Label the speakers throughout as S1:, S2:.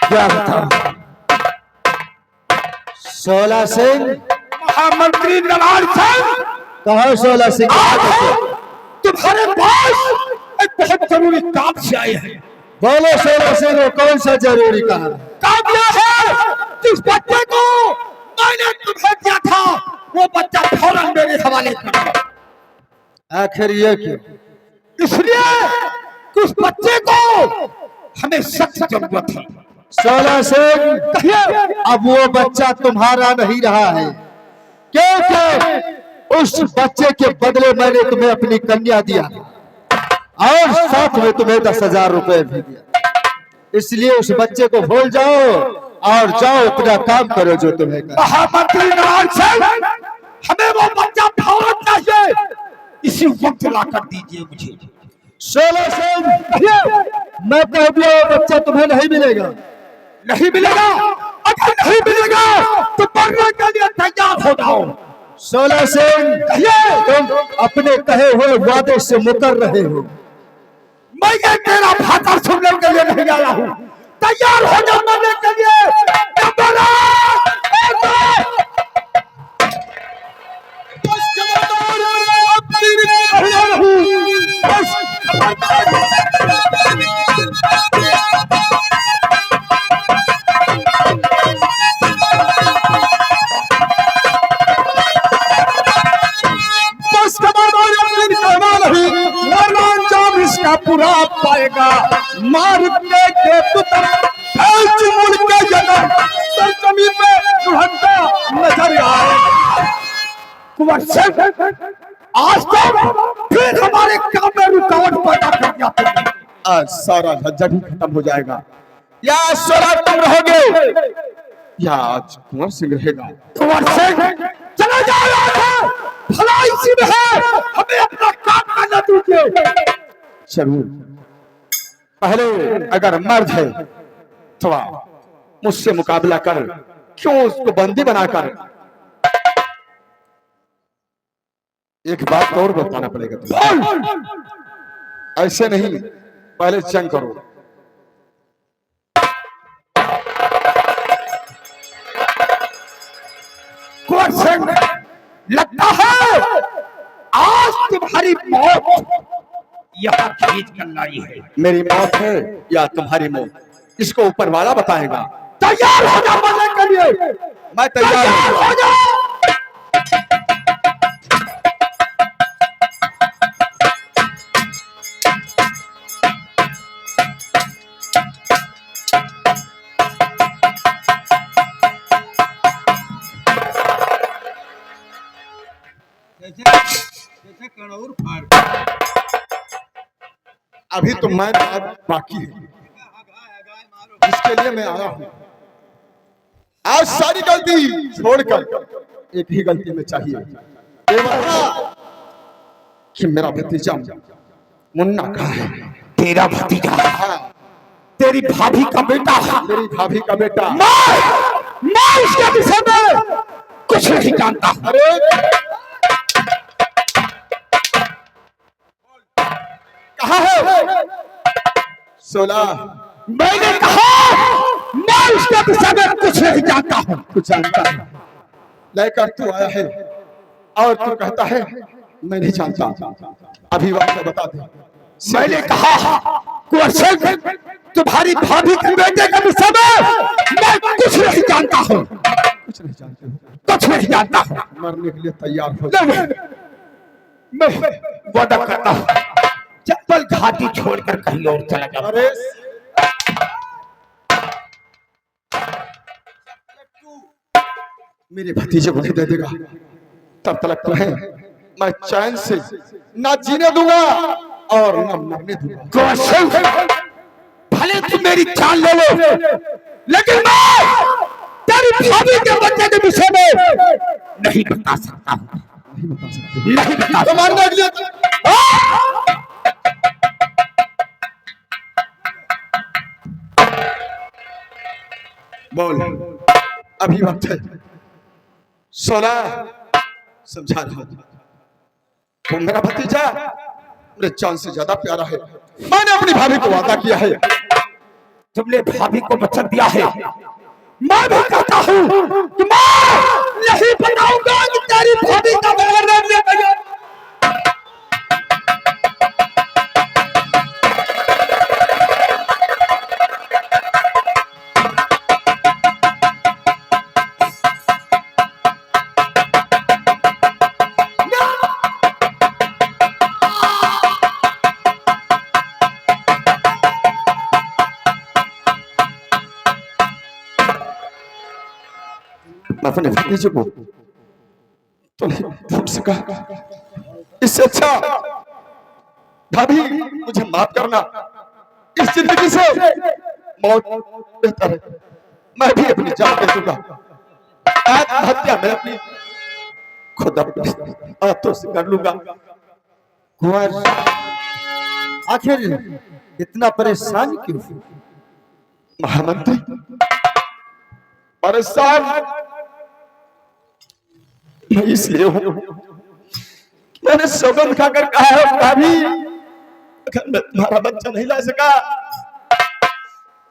S1: क्या बताऊं? 16 सिंह
S2: महामंत्री नवाब सिंह,
S1: कहो 16 सिंह
S2: तुम्हारे पास एक बहुत जरूरी काम से आए हैं।
S1: बोलो 16 सिंह वो कौन सा जरूरी काम?
S2: काम यह है, जिस बच्चे को मैंने तुम्हें दिया था वो बच्चा फौरन मेरे हवाले कर दो।
S1: आखिर ये क्यों?
S2: इसलिए कि उस बच्चे को हमें सख्त जरूरत है।
S1: 16 सिंह अब वो बच्चा तुम्हारा नहीं रहा है, क्योंकि उस बच्चे के बदले मैंने तुम्हें अपनी कन्या दिया और साथ में तुम्हें 10,000 रुपए भी दिया। इसलिए उस बच्चे को भूल जाओ और जाओ अपना काम करो जो तुम्हें करना।
S2: महामंत्री नवाब सिंह, हमें वो बच्चा फौरन चाहिए, इसी वक्त ला कर दीजिए मुझे।
S1: 16 सिंह मैं कह दिया वो बच्चा तुम्हें नहीं मिलेगा।
S2: नहीं मिलेगा? अगर नहीं मिलेगा तो मरने के लिए तैयार हो जाओ।
S1: 16 सिंह तुम अपने कहे हुए वादे से मुकर रहे हो।
S2: मैं ये तेरा भाषा सुनने के लिए नहीं आया हूँ। तैयार हो जाओ मरने के लिए। पूरा पाएगा मारने के पुत्र मुड़ के जगह सरजमी पे दुहंता नजर आए। कुंवर सिंह आज तो फिर हमारे काम में रुकावट पैदा कर दिया। आज सारा झंझट ही खत्म हो जाएगा। या 16 तुम रहोगे या आज कुंवर सिंह रहेगा। कुंवर सिंह चला जाओ, भला इसी में है, हमें अपना काम करना दीजिए। जरूर, पहले अगर मर्द है तो मुझसे मुकाबला कर, क्यों उसको बंदी बनाकर। एक बात और बताना पड़ेगा तुम्हें, ऐसे नहीं, पहले जंग करो। कुंवर सिंह, लगता है आज तुम्हारी मौत यहाँ खींच कर लाई है। मेरी मौत है या तुम्हारी मौत, इसको ऊपर वाला बताएगा। तैयार हो जा मरने के लिए। मैं तैयार हो जा।
S3: जैसे कणौर फाड़
S2: अभी तो मैं बाकी है, जिसके लिए मैं आया हूँ। आज सारी गलती छोड़कर एक ही गलती में चाहिए कि मेरा भतीजा मुन्ना कहाँ है। तेरा भतीजा? तेरी भाभी का बेटा। मेरी भाभी का बेटा? मैं इसके विषय में कुछ नहीं जानता। अरे कहाँ है 16? मैंने कहा मैं उसके विषय में कुछ नहीं जानता हूँ। कुछ जानता है लेकर तू आया है और तू कहता है मैं नहीं जानता। अभी वक्त बता दे। मैंने कहा कुंवर सिंह, तुम्हारी भाभी के बेटे के विषय में मैं कुछ नहीं जानता हूँ। कुछ नहीं जानते हो? कुछ नहीं जानता हूँ। मरने के लिए तैयार हो जाओ। मैं वादा करता हूँ, चप्पल घाटी छोड़कर कहीं और चला जाओ। अरे मेरे भतीजे को नहीं दे देगा तब तक तुम्हें मैं चैन से ना जीने दूंगा और ना मरने दूंगा। भले तुम मेरी जान ले लो, लेकिन मैं तेरी भाभी के बच्चे के विषय में नहीं बता सकता हूँ। नहीं बता सकता। बोल, अभी वक्त है। 16 समझा रहा हूं, वो मेरा भतीजा मेरे जान से ज्यादा प्यारा है। मैंने अपनी भाभी को वादा किया है तुमने भाभी को वचन दिया है, मैं भी कहता हूँ कि मैं नहीं बताऊंगा कि तेरी भाभी का बगैर रहने गया। अपने भतीजे को तो नहीं सका, इससे अच्छा भाभी मुझे माफ करना, इस जिंदगी से मौत बेहतर है। मैं भी अपनी जान दे दूंगा, आत्महत्या मैं अपनी खुद अपने हाथों से कर लूंगा।
S1: कुंवर आखिर इतना परेशान क्यों?
S2: महामंत्री परेशान मैं इसलिए हूं, मैंने सौगंध खाकर कहा है भाभी, अगर मैं तुम्हारा बच्चा नहीं ला सका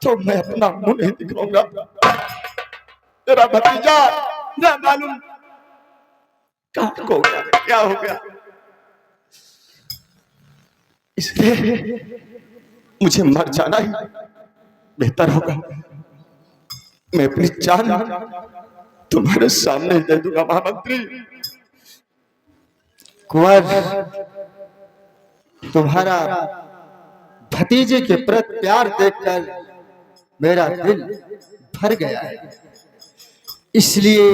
S2: तो मैं अपना मुंह नहीं दिखाऊंगा। तेरा भतीजा ना मालूम कहां को गया, क्या हो गया, इसलिए मुझे मर जाना ही बेहतर होगा। मैं अपनी जान तुम्हारे सामने दे दूंगा महामंत्री।
S1: कुंवर तुम्हारा भतीजे के प्रति प्यार देखकर मेरा दिल भर गया है, इसलिए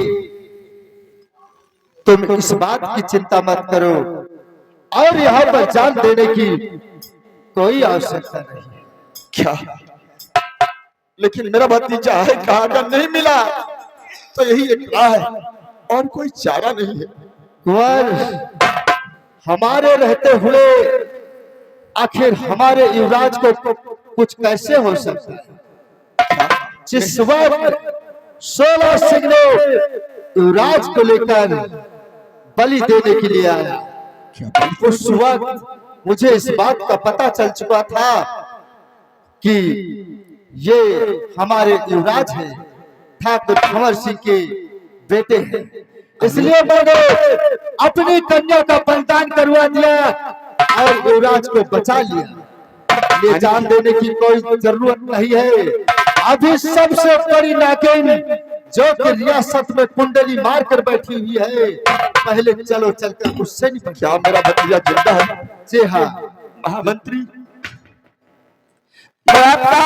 S1: तुम इस बात की चिंता मत करो और यहाँ पर जान देने की कोई आवश्यकता नहीं।
S2: क्या? लेकिन मेरा भतीजा है कहाँ? अगर नहीं मिला तो यही एक राह है और कोई चारा नहीं है।
S1: कुंवर हमारे रहते हुए आखिर हमारे युवराज को कुछ कैसे हो सकता है? जिस वक्त 16 सिंह ने युवराज को लेकर बलि देने के लिए आया, उस वक्त मुझे इस बात का पता चल चुका था कि ये हमारे युवराज हैं, ठाकुर कंवर सिंह के बेटे हैं, इसलिए मैंने अपनी कन्या का बलिदान करवा दिया और युवराज को बचा लिया। ये जान देने की कोई जरूरत नहीं है, अभी सबसे बड़ी नागिन जो कि रियासत में कुंडली मार कर बैठी हुई है, पहले चलो चलकर उससे निपट।
S2: क्या मेरा भतीजा जिंदा है?
S1: जी हाँ
S2: महामंत्री, मैं आपका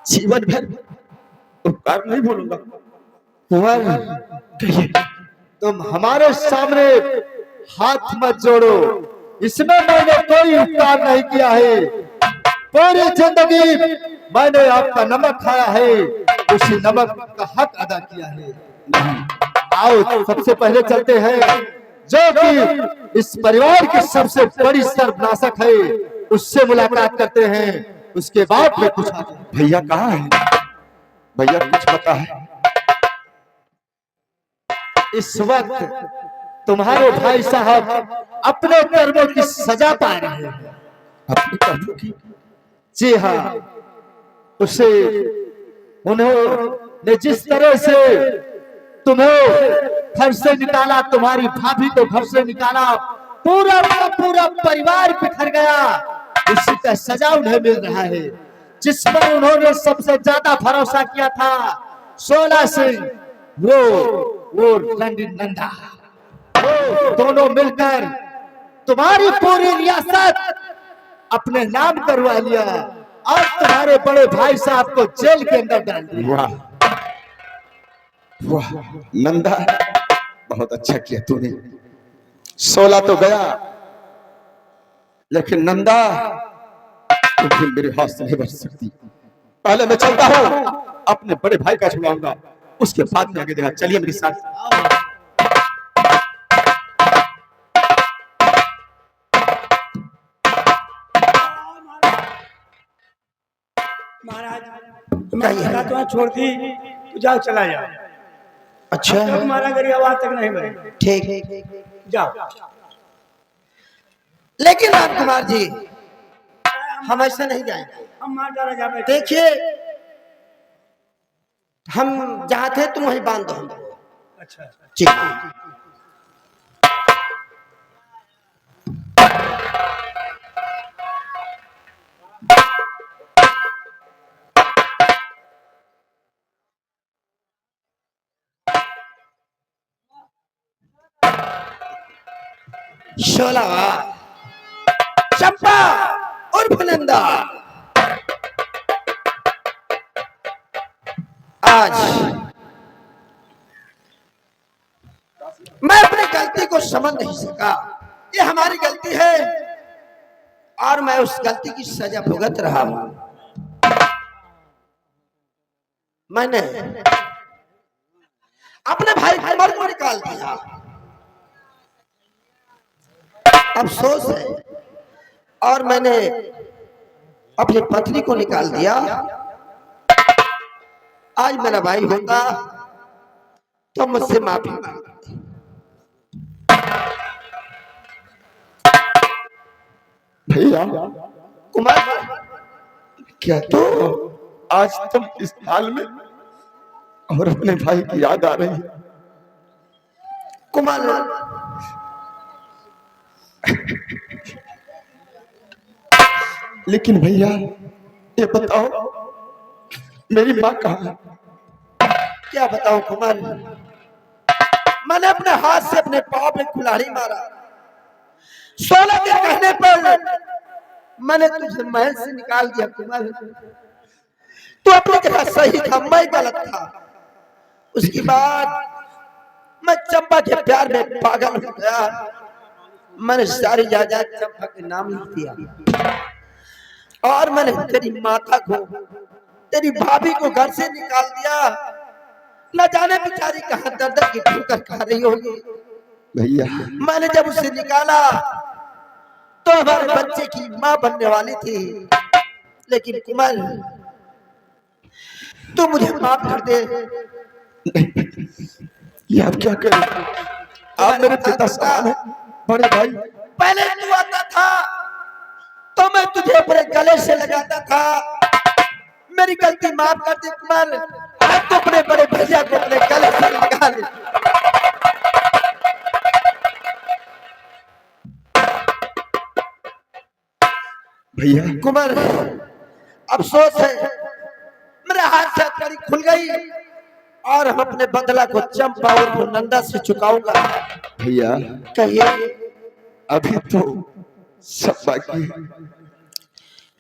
S2: जीवन भर उपकार नहीं भूलूंगा।
S1: कुंवर तुम हमारे सामने हाथ मत जोड़ो, इसमें मैंने कोई उपकार नहीं किया है। पूरी जिंदगी मैंने आपका नमक खाया है, उसी नमक का हक अदा किया है। आओ सबसे पहले चलते हैं, जो कि इस परिवार की सबसे बड़ी सर्वनाशक है, उससे मुलाकात करते हैं, उसके बाद में कुछ।
S2: भैया कहाँ है? भैया कुछ पता है?
S1: इस वक्त तुम्हारे भाई साहब अपने कर्मों की सजा पा रहे हैं।
S2: अपने कर्मों की?
S1: जी हाँ, उसे उन्होंने जिस तरह से तुम्हें घर से निकाला, तुम्हारी भाभी को घर से निकाला, पूरा का पूरा परिवार बिखर गया, उसी का सजा उन्हें मिल रहा है। जिस पर उन्होंने सबसे ज्यादा भरोसा किया था 16 सिंह, वो नंदा, वो दोनों मिलकर तुम्हारी पूरी रियासत अपने नाम करवा लिया और तुम्हारे बड़े भाई साहब को जेल के अंदर डाल दिया।
S2: वाह वाह नंदा, बहुत अच्छा किया तूने। 16 तो गया, लेकिन नंदा तुम मेरे हाथ से नहीं बच सकती। पहले मैं चलता हूँ, अपने बड़े भाई का छुड़ाऊंगा, उसके बाद में आगे देखा। चलिए मेरे साथ।
S3: महाराज तो छोड़ दी, तू जाओ, चला जा।
S4: अच्छा
S3: हमारा गरीब आवाज तक नहीं बने।
S4: ठीक।
S3: जाओ।
S4: लेकिन राजकुमार जी, हम ऐसे नहीं जाएंगे।
S3: हम मार डाला जा बैठे।
S4: देखिए हम जहाँ थे तुम वहीं बांध दो हमको।
S3: अच्छा
S4: ठीक है। शोला चंपा और फुलंदा, आज मैं अपनी गलती को समझ नहीं सका। ये हमारी गलती है और मैं उस गलती की सजा भुगत रहा हूं। मैंने अपने भाई कमर को निकाल दिया, अफसोस है। और मैंने अपनी पत्नी को निकाल दिया। आज मेरा भाई होता तो मुझसे माफी मांगता।
S2: भैया
S4: कुमार
S2: क्या तो आज तुम इस हाल में और अपने भाई की याद आ रही है?
S4: कुमार
S2: लेकिन भैया ये बताओ मेरी माँ कहाँ है?
S4: क्या बताऊं कुमार, मैंने अपने हाथ से अपने पाँव पे कुल्हाड़ी मारा। 16 दिन कहने पर मैंने तुझे महल से निकाल दिया। कुमार तू अपनी जगह सही था, मैं गलत था। उसके बाद मैं चंपा के प्यार में पागल हो गया। मैंने सारी जायदाद चंपा के नाम लिख दिया और मैंने तेरी माता को, तेरी भाभी को घर से निकाल दिया। न जाने बेचारी कहां दर्द की ठोकर खा रही होगी।
S2: भैया
S4: मैंने जब उसे निकाला तो हमारे बच्चे की मां बनने वाली थी। लेकिन कुमार तू मुझे माफ कर दे।
S2: ये आप क्या करें? आप मेरे पिता समान हैं, बड़े भाई।
S4: पहले तू आता था तो मैं तुझे अपने गले से लगाता था। मेरी गलती माफ कर दे कुमार। आज तो अपने बड़े भैया को अपने गले से लगा ले।
S2: भैया
S4: कुमार अफसोस है, मेरे हाथ से हथकड़ी खुल गई और हम अपने बदला को चंपा और नंदा से चुकाऊंगा।
S2: भैया
S4: कहिए
S2: अभी तो सब बाकी है।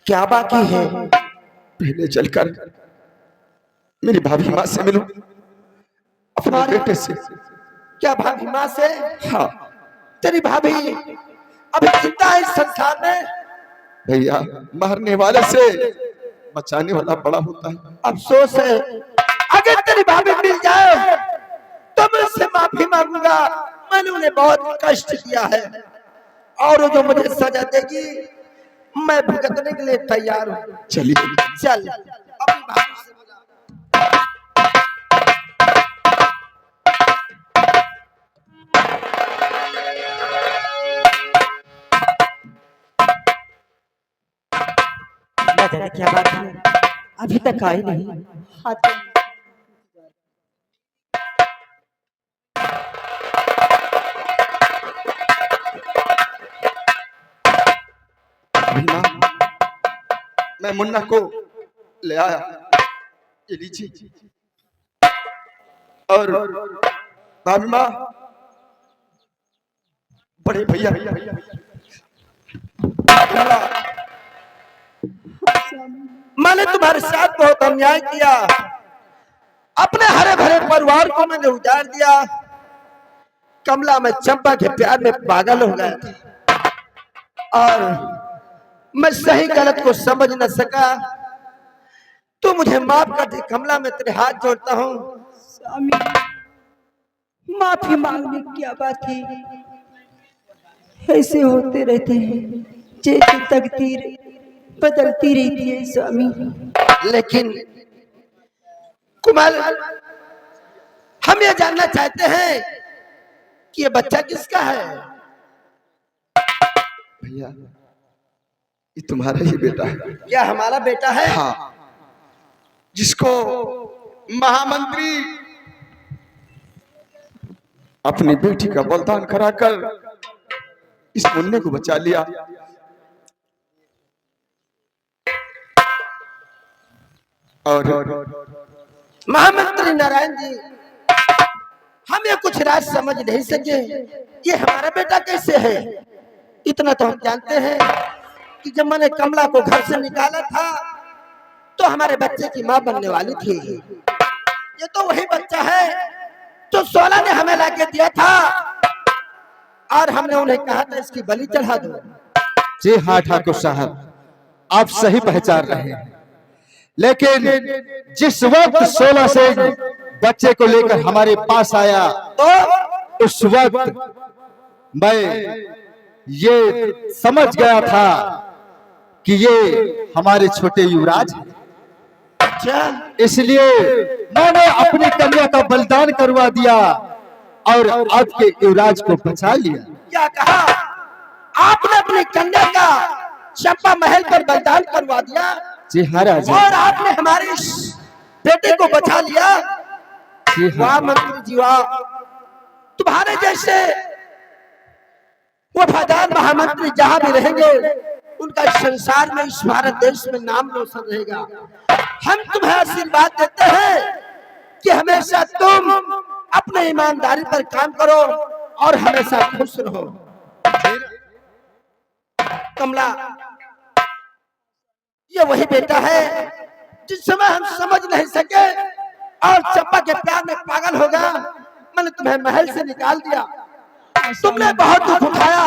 S4: क्या बाकी है?
S2: पहले चलकर मेरी भाभी माँ से मिलूं, अपने बेटे से।
S4: क्या भाभी माँ से?
S2: हाँ
S4: तेरी भाभी अभी जिंदा है इस संसार में?
S2: भैया, मारने वाले से बचाने वाला बड़ा होता है।
S4: अफसोस है, अगर तेरी भाभी मिल जाए तो मैं उससे माफी मांगूंगा। मैंने उन्हें बहुत कष्ट दिया है और जो मुझे सजा देगी मैं भुगतने के लिए तैयार हूँ।
S2: चलिए
S4: चल अपनी भाभी से मिला।
S5: दादा क्या बात है, अभी तक आई नहीं।
S2: भीमा, मैं मुन्ना को ले आया, ये लीजिए। और भाभी माँ, बड़े भैया
S4: मैंने तुम्हारे साथ बहुत अन्याय किया। अपने हरे भरे परिवार को मैंने उजाड़ दिया। कमला मैं चंपा के प्यार में पागल हो गया था और मैं सही गलत को समझ न सका। तू मुझे माफ कर दे कमला, मैं तेरे हाथ जोड़ता हूँ।
S5: स्वामी माफी मांगने की क्या बात है, ऐसे होते रहते हैं, जैसे तकदीर बदलती रहती है स्वामी।
S4: लेकिन कुमार हम ये जानना चाहते हैं कि ये बच्चा किसका है?
S2: भैया, ये तुम्हारा ही बेटा है।
S4: क्या हमारा बेटा है?
S2: हाँ, जिसको महामंत्री अपनी बेटी का बलिदान कराकर इस मुन्ने को बचा लिया। और
S4: महामंत्री नारायण जी, हम ये कुछ राज समझ नहीं सके, ये हमारा बेटा कैसे है? इतना तो हम जानते हैं कि जब मैंने कमला को घर से निकाला था तो हमारे बच्चे की मां बनने वाली थी। ये तो वही बच्चा है जो 16 ने हमें लाके दिया था और हमने उन्हें कहा था इसकी बलि चढ़ा दो।
S1: जी हाँ ठाकुर साहब, आप सही पहचान रहे हैं, लेकिन जिस वक्त 16 से बच्चे को लेकर हमारे पास आया तो उस वक्त मैं ये समझ गया था कि ये हमारे छोटे युवराज हैं।
S4: अच्छा,
S1: इसलिए मैंने अपनी कन्या का बलिदान करवा दिया और आपके युवराज को बचा लिया।
S4: क्या कहा आपने? अपनी कन्या का चंपा महल पर बलिदान करवा दिया
S1: जी हाँ राजा।
S4: और आपने हमारे इस बेटे को बचा लिया।
S1: जी
S4: वाह
S1: हाँ।
S4: मंत्री जी वाह, तुम्हारे जैसे वफादार महामंत्री जहां भी रहेंगे उनका इस संसार में, इस भारत देश में नाम रोशन रहेगा। हम तुम्हें आशीर्वाद देते हैं कि हमेशा तुम अपने ईमानदारी पर काम करो और हमेशा खुश रहो। कमला, ये वही बेटा है जिस समय हम समझ नहीं सके और चंपा के प्यार में पागल हो गया। मैंने तुम्हें महल से निकाल दिया, तुमने बहुत दुख उठाया,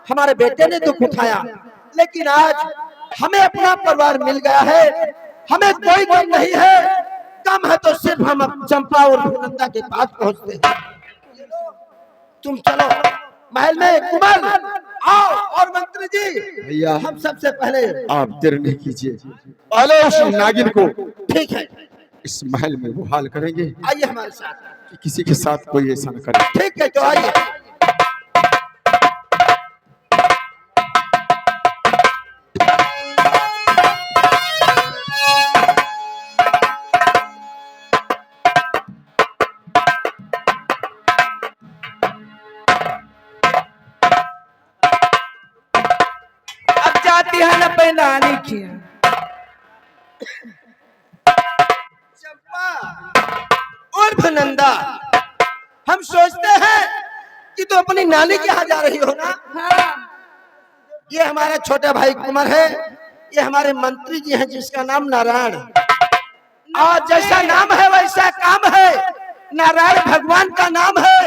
S4: हमारे बेटे ने दुख उठाया, लेकिन आज हमें अपना परिवार मिल गया है, हमें कोई गम नहीं है। कम है तो सिर्फ हम चंपा और नंदा के पास पहुंचते हैं। तुम चलो महल में। कुमार आओ। और मंत्री जी,
S2: भैया
S4: हम सबसे पहले
S2: आप देर नहीं कीजिए, पहले उस नागिन को
S4: ठीक है,
S2: इस महल में वो हाल करेंगे
S4: आइए हमारे साथ।
S2: कि किसी के साथ कोई ऐसा न करे।
S4: ठीक है, तो आइए। अब जाती है न पैनानी की उर्फ नंदा, हम सोचते हैं कि तो अपनी नानी के यहाँ जा रही हो ना। ये हमारा छोटा भाई कुमार है, ये हमारे मंत्री जी हैं जिसका नाम नारायण। और जैसा नाम है वैसा काम है, नारायण भगवान का नाम है।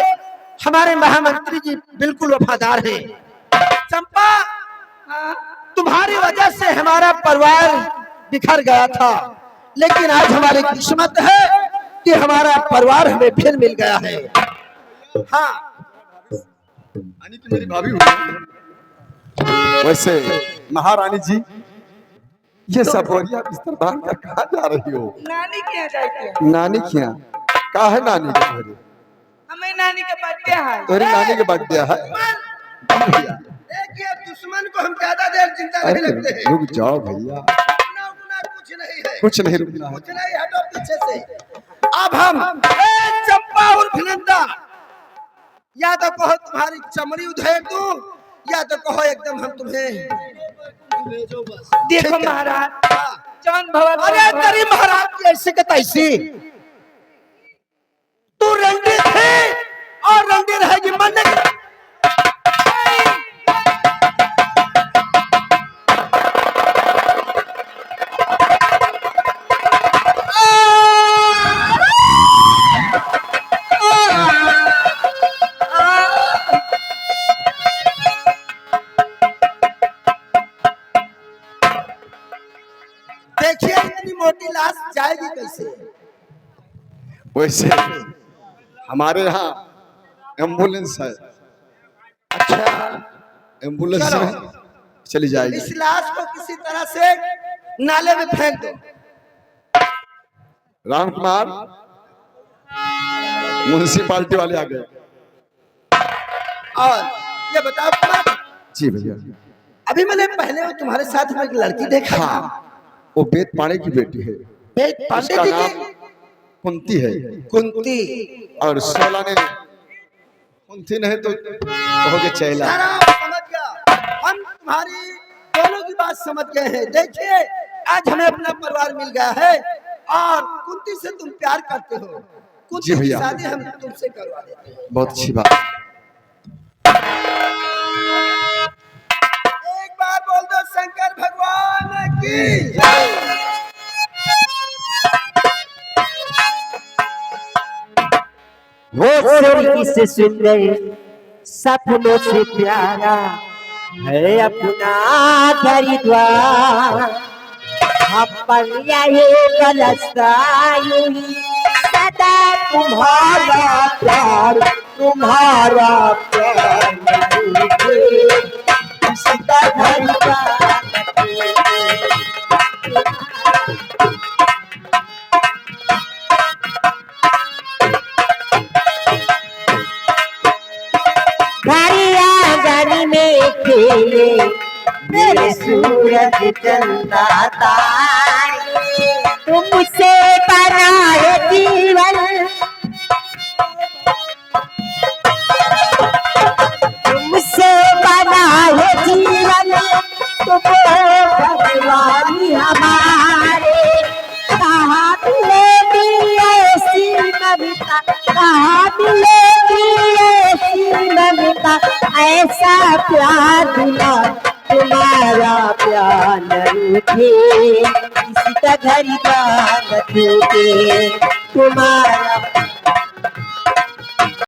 S4: हमारे महामंत्री जी बिल्कुल वफादार हैं। चंपा, तुम्हारी वजह से हमारा परिवार बिखर गया था, लेकिन आज हमारी किस्मत है कि हमारा परिवार हमें फिर मिल गया है। हाँ,
S2: मेरी भाभी हुई। वैसे महारानी जी, ये सब बोरिया बिस्तर बांध कर कहाँ जा रही हो?
S3: नानी के यहाँ जाते
S2: नानी के यहाँ? का है नानी के घर?
S3: हमें नानी का बर्थडे है।
S2: तोरी नानी के बर्थडे है?
S4: देखिए दुश्मन को हम ज्यादा देर जिंदा नहीं
S2: अरे
S4: रखते हैं।
S2: रुक जाओ भैया,
S4: अपना अपना कुछ नहीं है,
S2: कुछ नहीं रुकना है।
S4: कुछ नहीं, हटो पीछे से। अब हम चंपा और भिनंदा, या तो कहो तुम्हारी चमड़ी उधेड़ दूं, या तो कहो एकदम हम तुम्हें
S3: देखो महाराज, जौन भवन।
S4: अरे तेरी महाराज की ऐसी के तैसी, तू रंडी थी और रंडी रहेगी मरने की। देखिए इतनी मोटी लाश जाएगी कैसे?
S2: वैसे हमारे यहाँ एम्बुलेंस है।
S4: अच्छा,
S2: एम्बुलेंस
S4: चलो।
S2: में चली जाएगी।
S4: इस लाश को किसी तरह से नाले में फेंक दो।
S2: राम कुमार, म्युनिसिपालिटी वाले आ गए।
S4: और ये बताओ कुमार,
S2: जी भैया।
S4: अभी मैंने पहले वो तुम्हारे साथ में एक लड़की देखा था।
S2: वो बेद पाड़े की बेटी है,
S4: एक पांडे
S2: उसका
S4: जी
S2: नाम
S4: की
S2: कुंती है।
S4: कुंती।
S2: और सोला ने कुंती नहीं तो कहोगे चैला।
S4: समझ गया, हम तुम्हारी दोनों की बात समझ गए हैं। देखिए आज हमें अपना परिवार मिल गया है और कुंती से तुम प्यार करते हो, कुंती
S2: जी
S4: की
S2: भैया।
S4: शादी हम तुमसे करवा देते हैं।
S2: बहुत अच्छी बात।
S4: एक बार बोल दो शंकर भगवान की जय।
S5: वो स्वर्ग से सुंदर सपनों से प्यारा है अपना हरिद्वार। हम पर रहे बलसायुरी सदा तुम्हारा प्यार, तुम्हारा प्यार सदा हरिद्वार। गाड़ी में खेले मेरे सूरज चंदा तारे, तुमसे बना है जीवन, तुमसे बना है जीवन, तुम भगवान हमारे। कहाँ मिलेगी ऐसी कविता, कहाँ मिलेगी ऐसी कविता, ऐसा प्यार दूंगा तुम्हारा प्यार न रूठे, किसी का घर का न टूटे तुम्हारा।